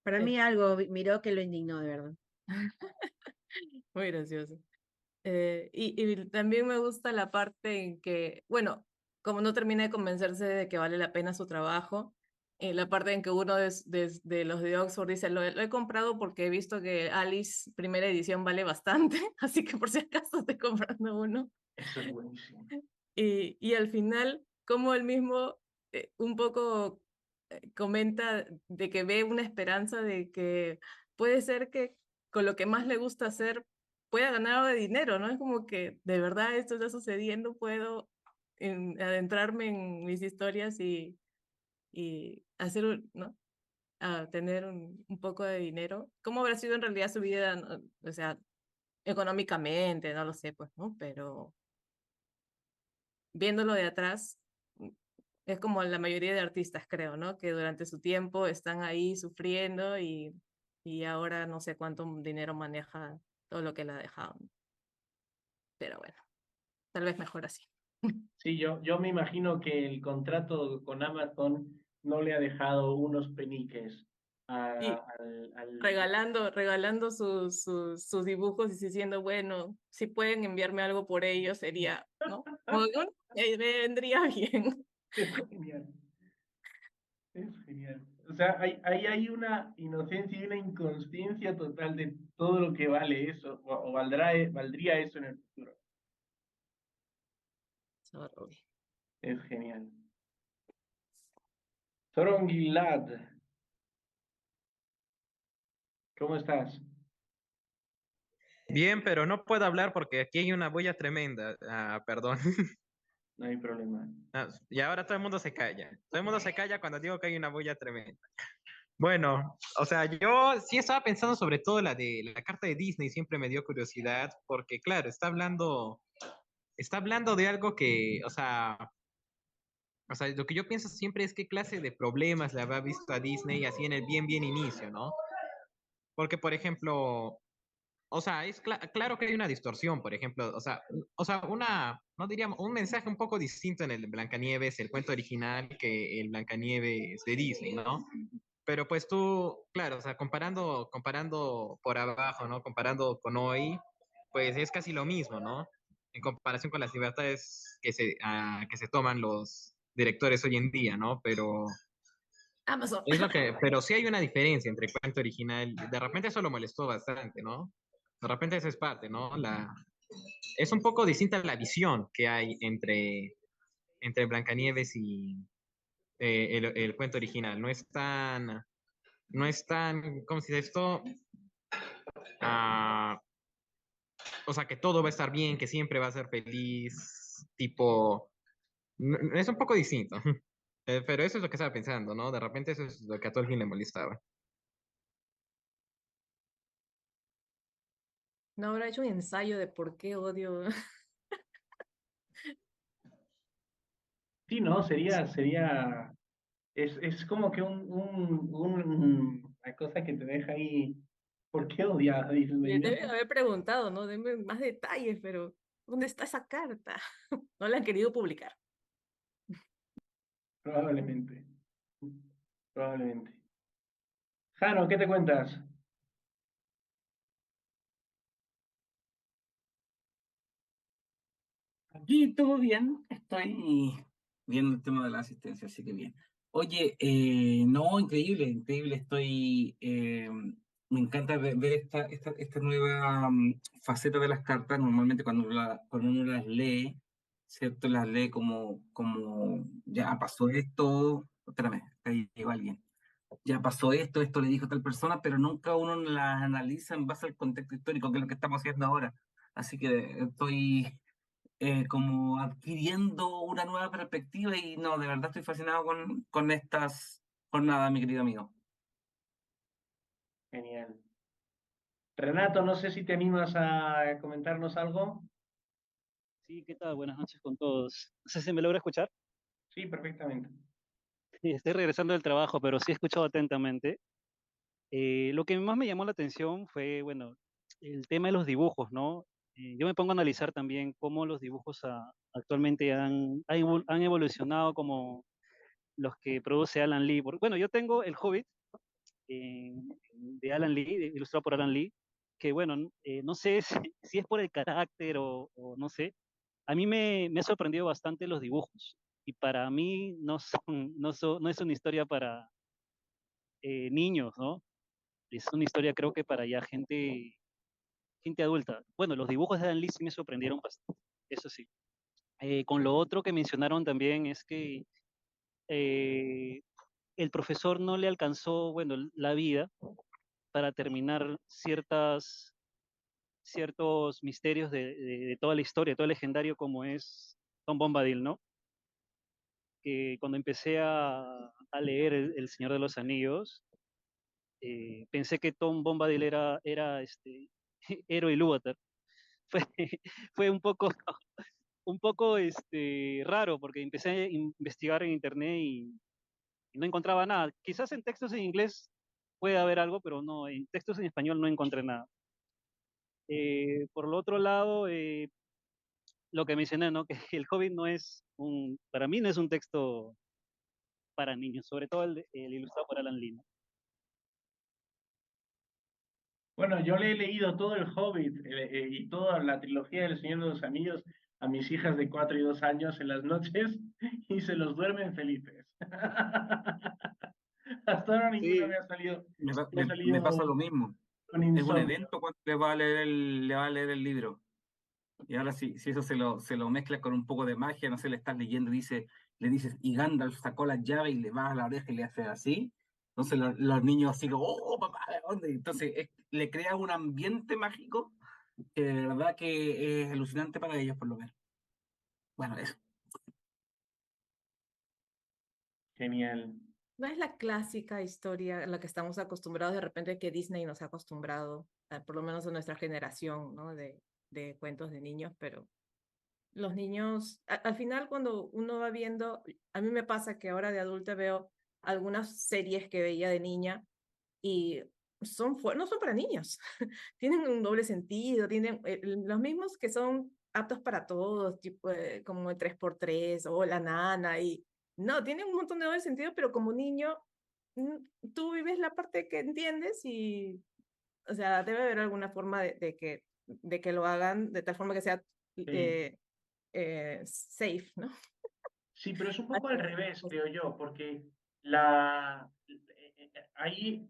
Para Sí, mí algo miró que lo indignó, de verdad. muy gracioso. Y también me gusta la parte en que, bueno, como no termina de convencerse de que vale la pena su trabajo, la parte en que uno de los de Oxford dice, lo he comprado porque he visto que Alice primera edición vale bastante, así que por si acaso estoy comprando uno. Eso es buenísimo. Y al final, como él mismo un poco comenta de que ve una esperanza de que puede ser que con lo que más le gusta hacer pueda ganar algo de dinero, ¿no? Es como que de verdad esto está sucediendo, puedo adentrarme en mis historias y hacer, ¿no? A tener un poco de dinero. ¿Cómo habrá sido en realidad su vida, ¿no? O sea, económicamente, no lo sé, pues, ¿no? Pero viéndolo de atrás, es como la mayoría de artistas, creo, ¿no? Que durante su tiempo están ahí sufriendo y ahora no sé cuánto dinero maneja todo lo que le ha dejado. Pero bueno, tal vez mejor así. Sí, yo me imagino que el contrato con Amazon no le ha dejado unos peniques Y al... regalando sus dibujos y diciendo, bueno, si pueden enviarme algo por ellos, sería, ¿no? Como que, me vendría bien. Es genial, es genial. O sea, ahí hay una inocencia y una inconsciencia total de todo lo que vale eso, o valdría eso en el futuro. Sorry. Es genial. Soron Gilad, ¿cómo estás? Bien, pero no puedo hablar porque aquí hay una bulla tremenda. Ah, perdón. No hay problema. Ah, y ahora todo el mundo se calla. Todo el mundo se calla cuando digo que hay una bulla tremenda. Bueno, o sea, yo sí estaba pensando sobre todo la de la carta de Disney, siempre me dio curiosidad, porque claro, está hablando de algo que, lo que yo pienso siempre es qué clase de problemas le habrá visto a Disney así en el bien inicio, ¿no? Porque, por ejemplo, o sea, es claro que hay una distorsión, por ejemplo, no diríamos, un mensaje un poco distinto en el Blancanieves, el cuento original, que el Blancanieves de Disney, ¿no? Pero pues tú, claro, o sea, comparando por abajo, ¿no? Comparando con hoy, pues es casi lo mismo, ¿no? En comparación con las libertades que se toman los directores hoy en día, ¿no? Amazon. Pero sí hay una diferencia entre el cuento original. De repente eso lo molestó bastante, ¿no? De repente esa es parte, ¿no? Es un poco distinta la visión que hay entre Blancanieves y el cuento original. ¿Cómo se dice esto? Ah, o sea, que todo va a estar bien, que siempre va a ser feliz, tipo, es un poco distinto. Pero eso es lo que estaba pensando, ¿no? De repente eso es lo que a todo alguien le molestaba. No habrá hecho un ensayo de por qué odio. Sí, no, es como que una cosa que te deja ahí, ¿por qué odias a Disney, no? Debe haber preguntado, ¿no? Denme más detalles, pero ¿dónde está esa carta? No la han querido publicar. Probablemente, probablemente. Jano, ¿qué te cuentas? Aquí todo bien, estoy viendo el tema de la asistencia, así que bien. Oye, no, increíble, increíble, estoy me encanta ver esta nueva faceta de las cartas. Normalmente cuando uno las lee, ¿cierto? Las lee como ya pasó esto, espérame, ahí llegó alguien. Ya pasó esto le dijo tal persona, pero nunca uno las analiza en base al contexto histórico, que es lo que estamos haciendo ahora. Así que estoy como adquiriendo una nueva perspectiva y no, de verdad estoy fascinado con estas jornadas, mi querido amigo. Genial. Renato, no sé si te animas a comentarnos algo. Sí, ¿qué tal? Buenas noches con todos. No sé si me logra escuchar. Sí, perfectamente. Sí, estoy regresando del trabajo, pero sí he escuchado atentamente. Lo que más me llamó la atención fue, bueno, el tema de los dibujos, ¿no? Yo me pongo a analizar también cómo los dibujos actualmente han evolucionado como los que produce Alan Lee. Bueno, yo tengo El Hobbit de Alan Lee, ilustrado por Alan Lee, que bueno, no sé si es por el carácter o no sé. A mí me ha sorprendido bastante los dibujos y para mí no es una historia para niños, ¿no? Es una historia creo que para ya gente adulta. Bueno, los dibujos de Dan Lee sí me sorprendieron bastante, eso sí. Con lo otro que mencionaron también es que eh, el profesor no le alcanzó, bueno, la vida para terminar ciertos misterios de toda la historia, todo el legendario como es Tom Bombadil, ¿no? Que cuando empecé a leer El Señor de los Anillos, pensé que Tom Bombadil era Ero Ilúvatar. Fue, fue un poco raro porque empecé a investigar en internet y no encontraba nada. Quizás en textos en inglés puede haber algo, pero no, en textos en español no encontré nada. Por el otro lado, lo que mencioné, ¿no? Que el Hobbit para mí no es un texto para niños, sobre todo el ilustrado por Alan Lee, ¿no? Bueno, yo le he leído todo el Hobbit y toda la trilogía del Señor de los Anillos a mis hijas de 4 y 2 años en las noches y se los duermen felices. Hasta ahora ninguna Sí, me ha Me pasa lo salido mismo. con Es un insomnio. evento cuando le va a leer el libro. Y ahora si eso se lo mezcla con un poco de magia, no sé, le estás leyendo y le dices, y Gandalf sacó la llave y le va a la oreja y le hace así. Entonces los niños así, como, oh, papá, ¿de dónde? Entonces le crea un ambiente mágico que de verdad que es alucinante para ellos, por lo menos. Bueno, eso. Genial. No es la clásica historia a la que estamos acostumbrados de repente que Disney nos ha acostumbrado, por lo menos a nuestra generación, ¿no? De cuentos de niños, pero los niños, al final cuando uno va viendo, a mí me pasa que ahora de adulta veo algunas series que veía de niña y no son para niños, tienen un doble sentido, tienen los mismos que son aptos para todos, tipo como el 3x3 o La Nana, y no, tienen un montón de doble sentido, pero como niño, tú vives la parte que entiendes y, o sea, debe haber alguna forma de que lo hagan de tal forma que sea Sí. safe, ¿no? Sí, pero es un poco al revés, creo yo, porque ahí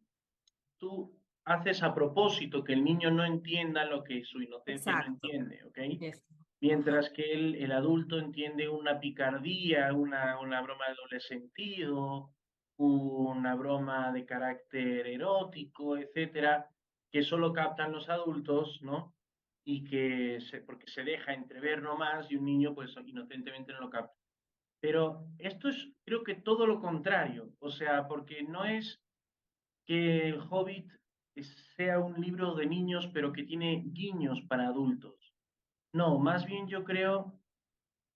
tú haces a propósito que el niño no entienda lo que su inocencia no Exacto. entiende, ¿ok? Eso. Ajá. Mientras que el adulto entiende una picardía, una broma de doble sentido, una broma de carácter erótico, etcétera, que solo captan los adultos, ¿no? Y porque se deja entrever nomás y un niño pues inocentemente no lo capta. Pero esto es, creo que todo lo contrario, o sea, porque no es que El Hobbit sea un libro de niños, pero que tiene guiños para adultos. No, más bien yo creo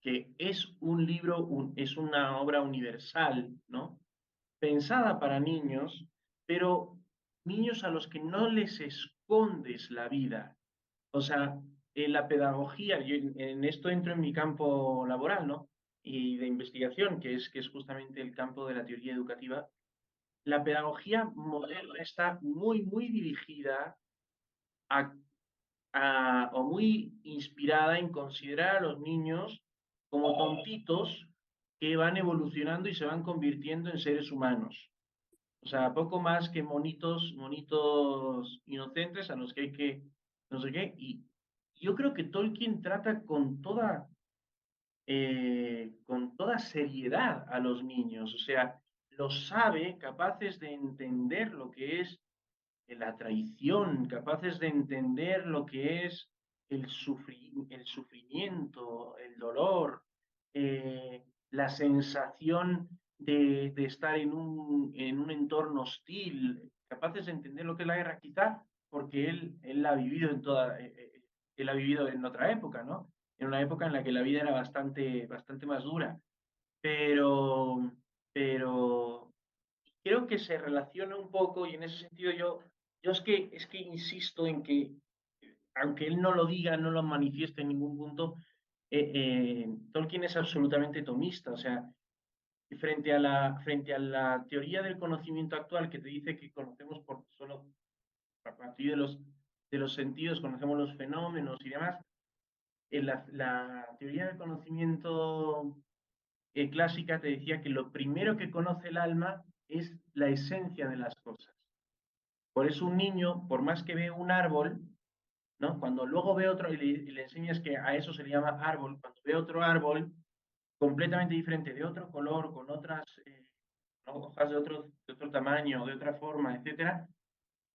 que es un libro, es una obra universal, ¿no? Pensada para niños, pero niños a los que no les escondes la vida. O sea, en la pedagogía, yo en esto entro en mi campo laboral, ¿no? Y de investigación, que es justamente el campo de la teoría educativa. La pedagogía moderna está muy, muy dirigida a, o muy inspirada en considerar a los niños como tontitos que van evolucionando y se van convirtiendo en seres humanos. O sea, poco más que monitos inocentes a los que hay que, no sé qué. Y yo creo que Tolkien trata con toda seriedad a los niños. O sea, los sabe capaces de entender lo que es la traición, capaces de entender lo que es el sufrimiento, el dolor, la sensación de estar en un entorno hostil, capaces de entender lo que es la guerra, quizá porque él la ha vivido él ha vivido en otra época, ¿no? En una época en la que la vida era bastante más dura, pero, pero creo que se relaciona un poco y en ese sentido yo es que insisto en que, aunque él no lo diga, no lo manifieste en ningún punto, Tolkien es absolutamente tomista, o sea, frente a la teoría del conocimiento actual que te dice que conocemos por solo a partir de los sentidos, conocemos los fenómenos y demás, en la teoría del conocimiento clásica te decía que lo primero que conoce el alma es la esencia de las cosas. Por eso un niño, por más que ve un árbol, ¿no? Cuando luego ve otro y le enseñas que a eso se le llama árbol, cuando ve otro árbol completamente diferente, de otro color, con otras ¿no? hojas de otro tamaño, de otra forma, etcétera,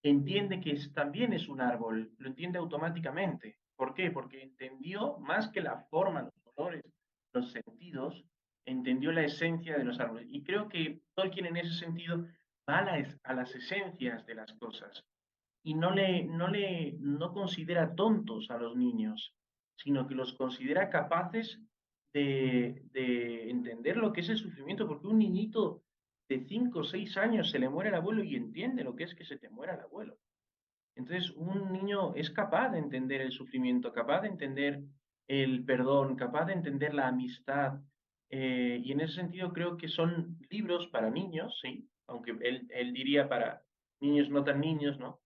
entiende que también es un árbol, lo entiende automáticamente. ¿Por qué? Porque entendió más que la forma, los colores, los sentidos, entendió la esencia de los árboles. Y creo que Tolkien en ese sentido va a las esencias de las cosas y no considera tontos a los niños, sino que los considera capaces de entender lo que es el sufrimiento, porque un niñito de 5 o 6 años se le muere el abuelo y entiende lo que es que se te muera el abuelo. Entonces, un niño es capaz de entender el sufrimiento, capaz de entender el perdón, capaz de entender la amistad. Y en ese sentido creo que son libros para niños, sí, aunque él diría para niños no tan niños, ¿no?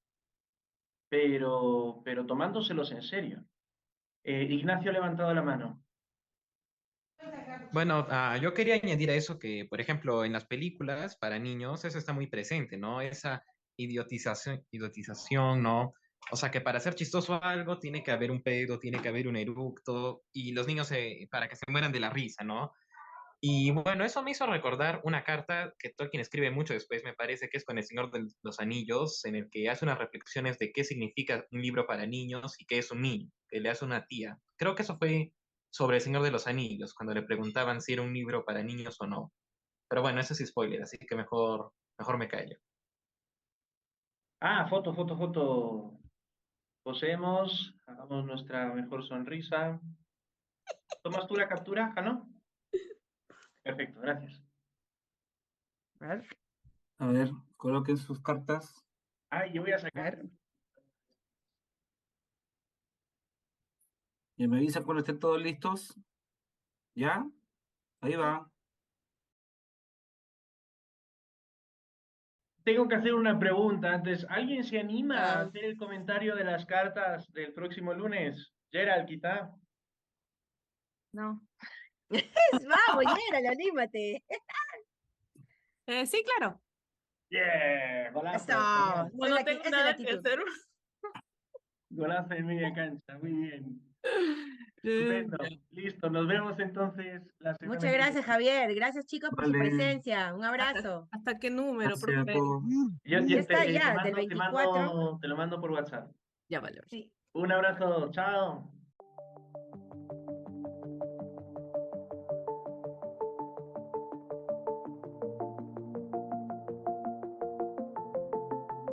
Pero tomándoselos en serio. Ignacio ha levantado la mano. Bueno, yo quería añadir a eso que, por ejemplo, en las películas para niños eso está muy presente, ¿no? Esa idiotización, ¿no? O sea, que para ser chistoso algo tiene que haber un pedo, tiene que haber un eructo, y los niños para que se mueran de la risa, ¿no? Y bueno, eso me hizo recordar una carta que Tolkien escribe mucho después, me parece que es con El Señor de los Anillos, en el que hace unas reflexiones de qué significa un libro para niños y qué es un niño, que le hace una tía. Creo que eso fue sobre El Señor de los Anillos, cuando le preguntaban si era un libro para niños o no. Pero bueno, eso es spoiler, así que mejor me callo. Ah, foto. Posemos, hagamos nuestra mejor sonrisa. ¿Tomas tú la captura, Jano? Perfecto, gracias. A ver, coloquen sus cartas. Ah, yo voy a sacar. Y me avisan cuando estén todos listos. ¿Ya? Ahí va. Tengo que hacer una pregunta antes. ¿Alguien se anima a hacer el comentario de las cartas del próximo lunes? Gerald, quizá. No. Vamos, Gerald, anímate. Sí, claro. Yeah, golazo. Eso. Genial. No, no tengo Esa es la nada que actitud. hacer. Golazo en media cancha, muy bien. Estupendo. Listo, nos vemos entonces la semana Muchas que gracias, viene. Javier. Gracias, chicos, por su Vale. presencia. Un abrazo. ¿Hasta qué número, Gracias a profe? todos. Yo Ya está, te ya, del 24. te lo mando por WhatsApp. Ya vale. Sí. Un abrazo, chao.